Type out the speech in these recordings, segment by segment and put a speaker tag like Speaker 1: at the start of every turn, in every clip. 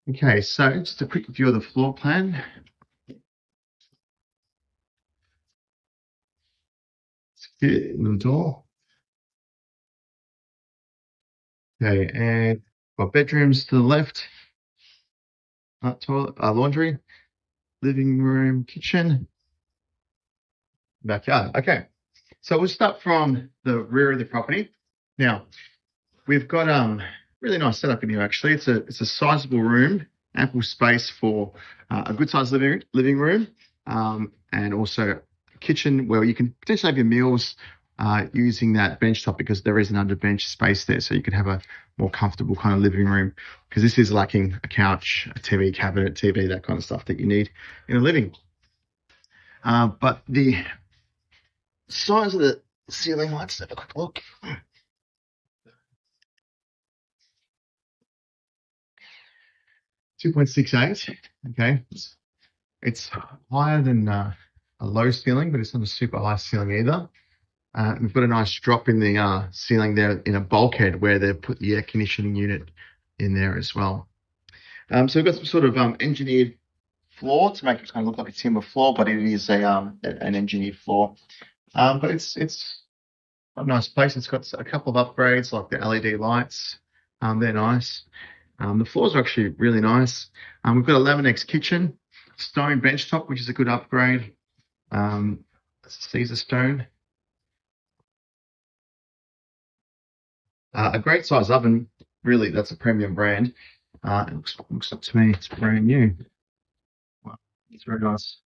Speaker 1: Okay, so just a quick view of the floor plan. Cute little door. Okay, and got bedrooms to the left, toilet, laundry, living room, kitchen, backyard. Okay, so we'll start from the rear of the property. Now, we've got really nice setup in here. Actually, it's a sizable room, ample space for a good sized living room, and also a kitchen where you can potentially have your meals using that bench top, because there is an under bench space there, so you can have a more comfortable kind of living room, because this is lacking a couch, a TV cabinet, TV, that kind of stuff that you need in a living. But the size of the ceiling, let's have a quick look. 2.68. Okay, it's higher than a low ceiling, but it's not a super high ceiling either. We've got a nice drop in the ceiling there in a bulkhead where they've put the air conditioning unit in there as well. So we've got some sort of engineered floor to make it kind of look like a timber floor, but it is an engineered floor. But it's a nice place. It's got a couple of upgrades like the LED lights. They're nice. The floors are actually really nice. We've got a Laminex kitchen, stone benchtop, which is a good upgrade. Caesar stone. A great size oven, really, that's a premium brand. It looks like to me it's brand new. Wow, it's very nice.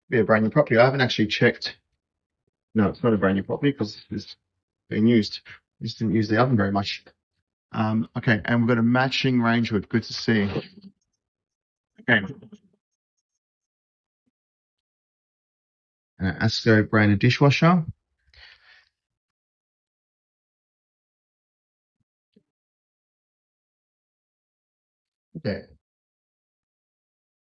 Speaker 1: Be a brand new property. I haven't actually checked. No, it's not a brand new property because it's been used. We just didn't use the oven very much. Okay, and we've got a matching range hood. Good to see. Okay. Asco branded dishwasher. Okay.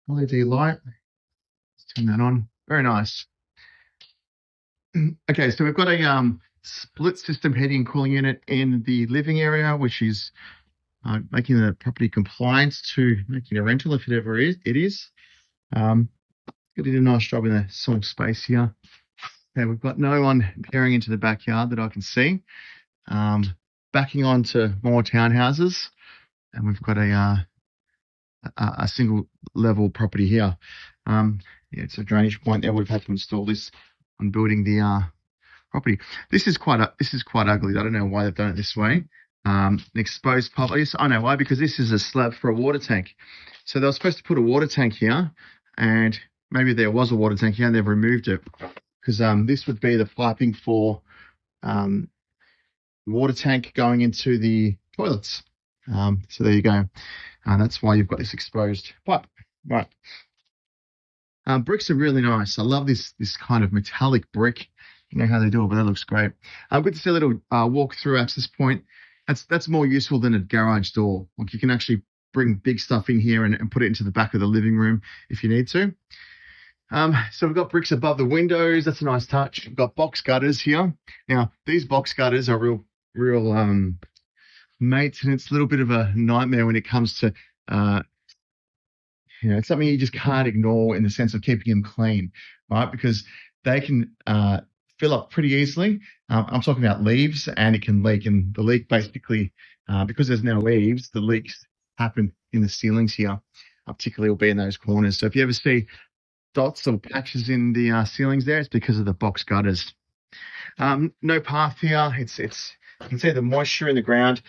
Speaker 1: LED light. Let's turn that on. Very nice. Okay, so we've got a split system heating and cooling unit in the living area, which is making the property compliant to making a rental if it ever is. It is. Did a nice job in the small space here. Okay, we've got no one peering into the backyard that I can see. Backing on to more townhouses, and we've got a single level property here. Yeah, it's a drainage point there. We've had to install this on building the property. This is quite ugly. I don't know why they've done it this way. An exposed pipe. I know why, because this is a slab for a water tank. So they were supposed to put a water tank here, and maybe there was a water tank here and they've removed it, because this would be the piping for the water tank going into the toilets. So there you go. That's why you've got this exposed pipe. Right. Bricks are really nice. I love this kind of metallic brick. You know how they do it, but that looks great. Good to see a little walk-through access point. That's more useful than a garage door. Like, you can actually bring big stuff in here and put it into the back of the living room if you need to. So we've got bricks above the windows. That's a nice touch. We've got box gutters here. Now, these box gutters are real maintenance, a little bit of a nightmare when it comes to, it's something you just can't ignore in the sense of keeping them clean, right? Because they can fill up pretty easily. I'm talking about leaves, and it can leak. And the leak basically, because there's no leaves, the leaks happen in the ceilings here, particularly will be in those corners. So if you ever see dots or patches in the ceilings there, it's because of the box gutters. No path here. It's you can see the moisture in the ground.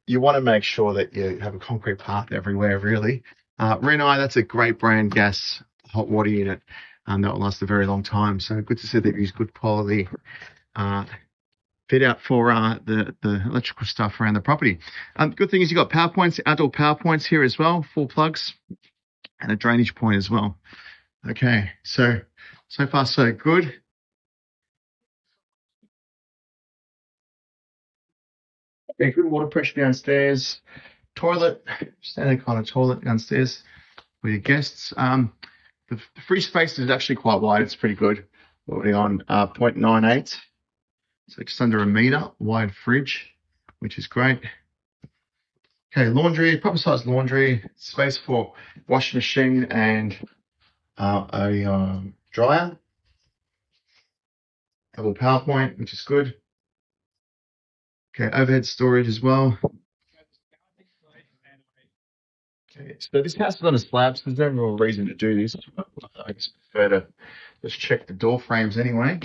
Speaker 1: You want to make sure that you have a concrete path everywhere, really. Renai, that's a great brand gas hot water unit. That will last a very long time. So good to see they've used good quality fit out for the electrical stuff around the property. Good thing is you've got power points, outdoor power points here as well, 4 plugs, and a drainage point as well. Okay, so far so good. Okay, good water pressure downstairs. Toilet, standard kind of toilet downstairs for your guests. The free space is actually quite wide. It's pretty good. We're on 0.98, so just under a metre wide fridge, which is great. Okay, laundry, proper size laundry, space for washing machine and a dryer. Double PowerPoint, which is good. Okay, overhead storage as well. Okay, so this house is on a slab, so there's no real reason to do this. I just prefer to just check the door frames anyway.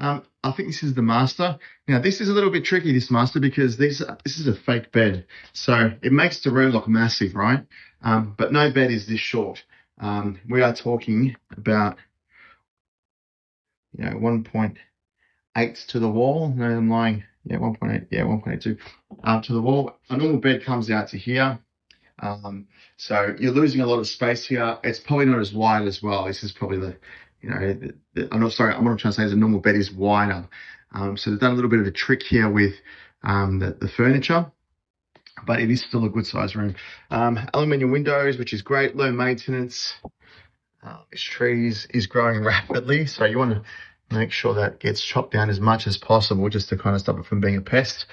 Speaker 1: I think this is the master. Now, this is a little bit tricky, this master, because this is a fake bed. So it makes the room look massive, right? But no bed is this short. We are talking about, 1.8 to the wall. No, I'm lying. Yeah, 1.8. Yeah, 1.82 to the wall. A normal bed comes out to here. So you're losing a lot of space here. It's probably not as wide as well. This is probably I'm not sorry. I'm not trying to say is a normal bed is wider. So they've done a little bit of a trick here with the furniture, but it is still a good size room. Aluminium windows, which is great. Low maintenance. This tree is growing rapidly, so you want to make sure that gets chopped down as much as possible, just to kind of stop it from being a pest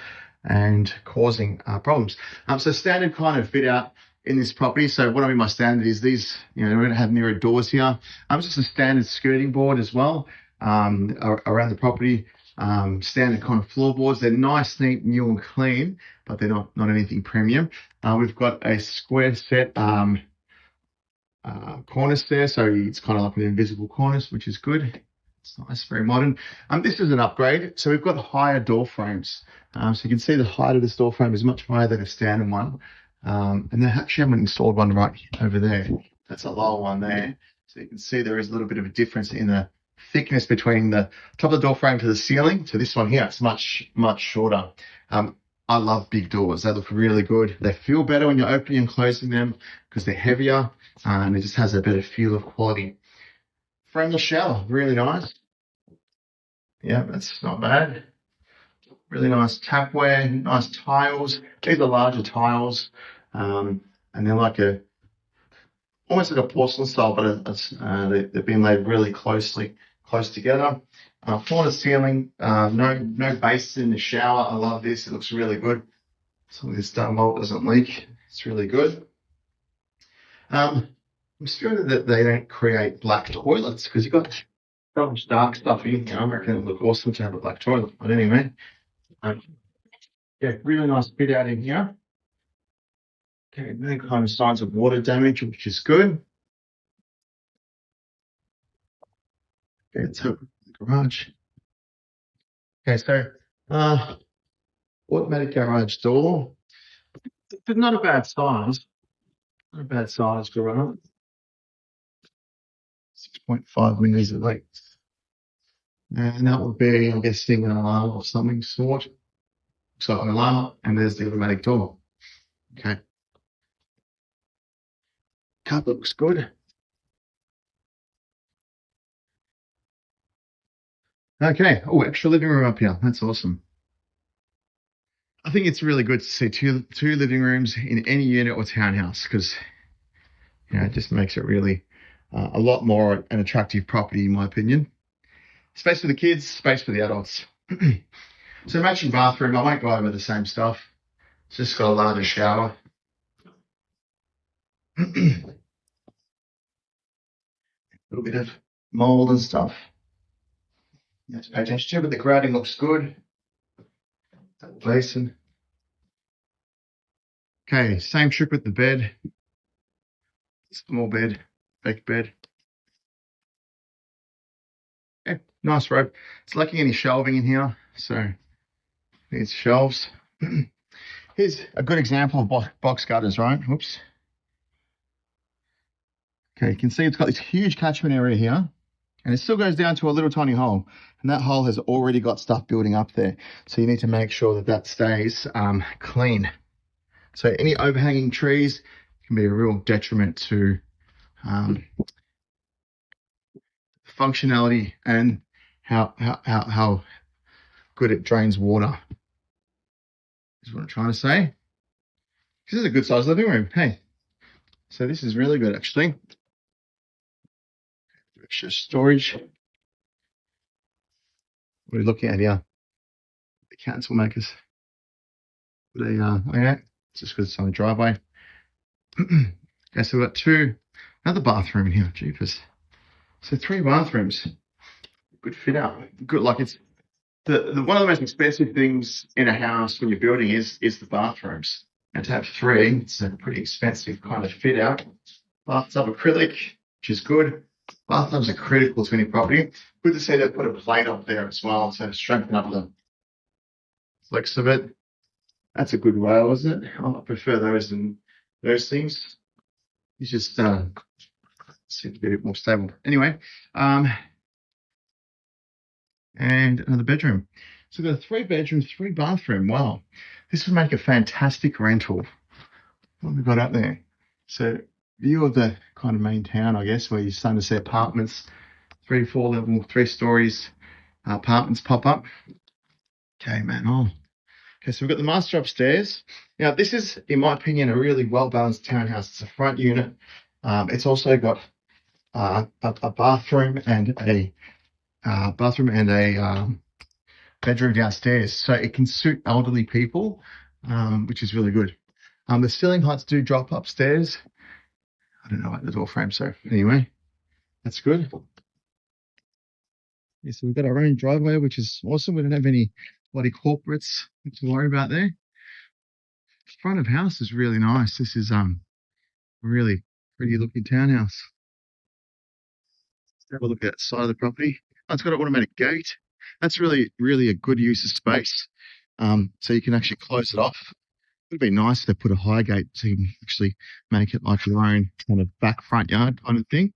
Speaker 1: and causing problems. So standard kind of fit out in this property. So what I mean by standard is these, we're going to have mirror doors here. It's just a standard skirting board as well around the property. Standard kind of floorboards. They're nice, neat, new and clean, but they're not anything premium. We've got a square set cornice there, so it's kind of like an invisible cornice, which is good. It's nice, very modern. This is an upgrade. So we've got higher door frames. So you can see the height of this door frame is much higher than a standard one. And they actually haven't installed one right over there. That's a lower one there. So you can see there is a little bit of a difference in the thickness between the top of the door frame to the ceiling to this one here. It's much, much shorter. I love big doors. They look really good. They feel better when you're opening and closing them because they're heavier, and it just has a better feel of quality. Frameless shower, really nice. Yeah, that's not bad. Really nice tapware, nice tiles. These are larger tiles, and they're like almost like a porcelain style, but they've been laid really close together. Floor to ceiling, no basin in the shower. I love this. It looks really good. Some of this stone mold doesn't leak. It's really good. I'm sure that they don't create black toilets because you've got so much dark stuff in here. I reckon it would look awesome to have a black toilet. But anyway, yeah, really nice fit out in here. Okay, no kind of signs of water damage, which is good. Okay, let's open the garage. Okay, so automatic garage door, but not a bad size. Not a bad size garage. 6.5 meters of length. And that would be, I'm guessing, an alarm of something sort. Looks like an alarm, and there's the automatic door. Okay. Carpet looks good. Okay. Oh, extra living room up here. That's awesome. I think it's really good to see two living rooms in any unit or townhouse because, it just makes it really a lot more an attractive property, in my opinion. Space for the kids, space for the adults. So matching bathroom, I won't go over the same stuff. It's just got a larger shower. A little bit of mold and stuff. You have to pay attention to, but the grading looks good. Double basin. Okay, same trick with the bed. Small bed, fake bed. Okay, nice rope. It's lacking any shelving in here, so needs shelves. Here's a good example of box gutters, right? Whoops. Okay, you can see it's got this huge catchment area here, and it still goes down to a little tiny hole, and that hole has already got stuff building up there. So you need to make sure that that stays clean. So any overhanging trees can be a real detriment to functionality and how good it drains water. Is what I'm trying to say. This is a good size living room. Hey, so this is really good actually. Extra storage. What are we looking at here? The council makers. They are. Okay. just because it's on the driveway. Okay, so we've got another bathroom in here. Jeepers. So 3 bathrooms. Good fit out. Good, like it's the one of the most expensive things in a house when you're building is the bathrooms. And to have 3, it's a pretty expensive kind of fit out. Bathtub acrylic, which is good. Bathtubs are critical to any property. Good to see they put a plate up there as well to strengthen up the flex of it. That's a good rail, isn't it? I prefer those than those things. It's just seems to be a bit more stable. Anyway, and another bedroom. So we've got a 3 bedroom, 3 bathroom. Wow, this would make a fantastic rental. What have we got up there? So view of the kind of main town, I guess, where you're starting to see apartments, 3, 4 level, 3 stories, apartments pop up. Okay, man. Oh, okay. So we've got the master upstairs. Now, this is, in my opinion, a really well-balanced townhouse. It's a front unit. It's also got a bathroom and a bedroom downstairs, so it can suit elderly people, which is really good. The ceiling heights do drop upstairs. I don't know about the door frame, so anyway, that's good. Yeah, so we've got our own driveway, which is awesome. We don't have any bloody corporates to worry about there. The front of house is really nice. This is really pretty looking townhouse. Let's have a look at the side of the property. Oh, it's got an automatic gate. That's really, really a good use of space. So you can actually close it off. It would be nice if they put a high gate so you can actually make it like your own kind of back front yard kind of thing.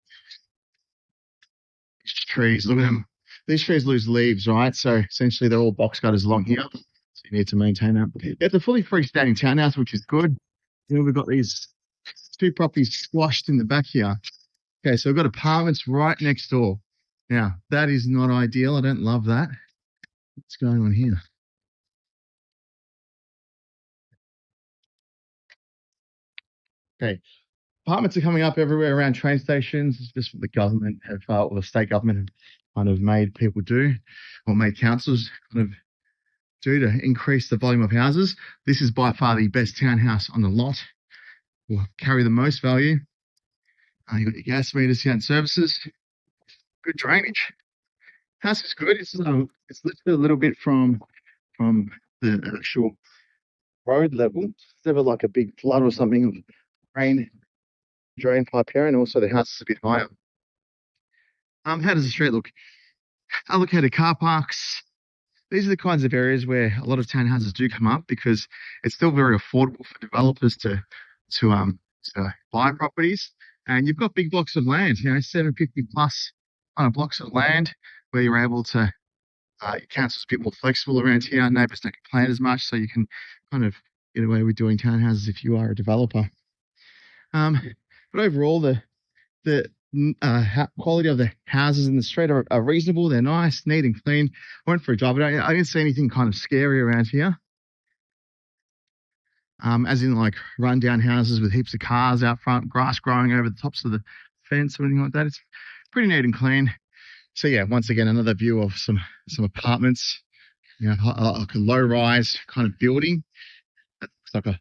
Speaker 1: These trees, look at them. These trees lose leaves, right? So essentially they're all box cutters along here. So you need to maintain that. It's a fully freestanding townhouse, which is good. You know, we've got these 2 properties squashed in the back here. Okay, so we've got apartments right next door. Now, that is not ideal. I don't love that. What's going on here? Okay, apartments are coming up everywhere around train stations. It's just what the government have, or the state government have kind of made people do, or made councils kind of do to increase the volume of houses. This is by far the best townhouse on the lot. Will carry the most value. You've got your gas meters here and services. Good drainage. House is good. It's lifted a little bit from the actual road level. It's never like a big flood or something of rain drain pipe here, and also the house is a bit higher. How does the street look? Allocated car parks. These are the kinds of areas where a lot of townhouses do come up because it's still very affordable for developers to buy properties. And you've got big blocks of land, 750 plus kind of blocks of land where you're able to, your council's a bit more flexible around here. Neighbours don't complain as much, so you can kind of get away with doing townhouses if you are a developer. But overall, the quality of the houses in the street are reasonable. They're nice, neat and clean. I went for a drive, but I didn't see anything kind of scary around here. As in like rundown houses with heaps of cars out front, grass growing over the tops of the fence or anything like that. It's pretty neat and clean. So yeah, once again, another view of some apartments, like a low rise kind of building. That looks like a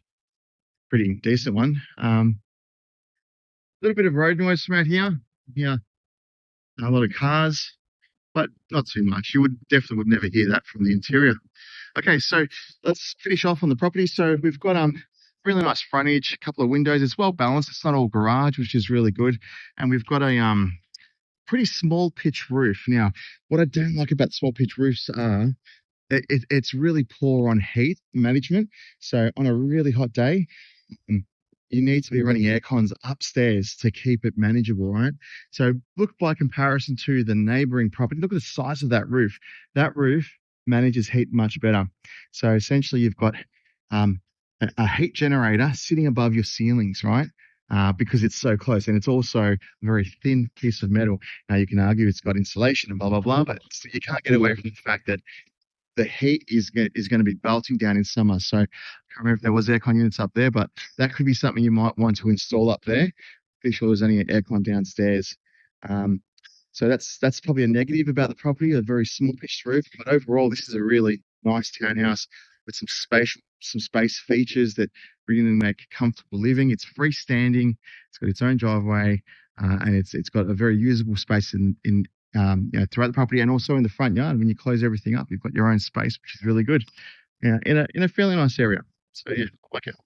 Speaker 1: pretty decent one. A little bit of road noise from out here. Yeah, a lot of cars, but not too much. You definitely would never hear that from the interior. Okay, so let's finish off on the property. So we've got really nice frontage, a couple of windows. It's well balanced. It's not all garage, which is really good. And we've got a pretty small pitch roof. Now, what I don't like about small pitch roofs are it's really poor on heat management. So on a really hot day, you need to be running air cons upstairs to keep it manageable, right? So look by comparison to the neighboring property. Look at the size of that roof. That roof manages heat much better. So essentially you've got a heat generator sitting above your ceilings, right? Because it's so close, and it's also a very thin piece of metal. Now you can argue it's got insulation and blah, blah, blah, but you can't get away from the fact that the heat is going to be belting down in summer. So I can't remember if there was aircon units up there, but that could be something you might want to install up there. Pretty sure there's only an aircon downstairs. So that's probably a negative about the property, a very small pitched roof. But overall, this is a really nice townhouse with some space features that where you can make comfortable living. It's freestanding. It's got its own driveway, and it's got a very usable space throughout the property and also in the front yard. When you close everything up, you've got your own space, which is really good. Yeah, in a fairly nice area. So yeah, I like it.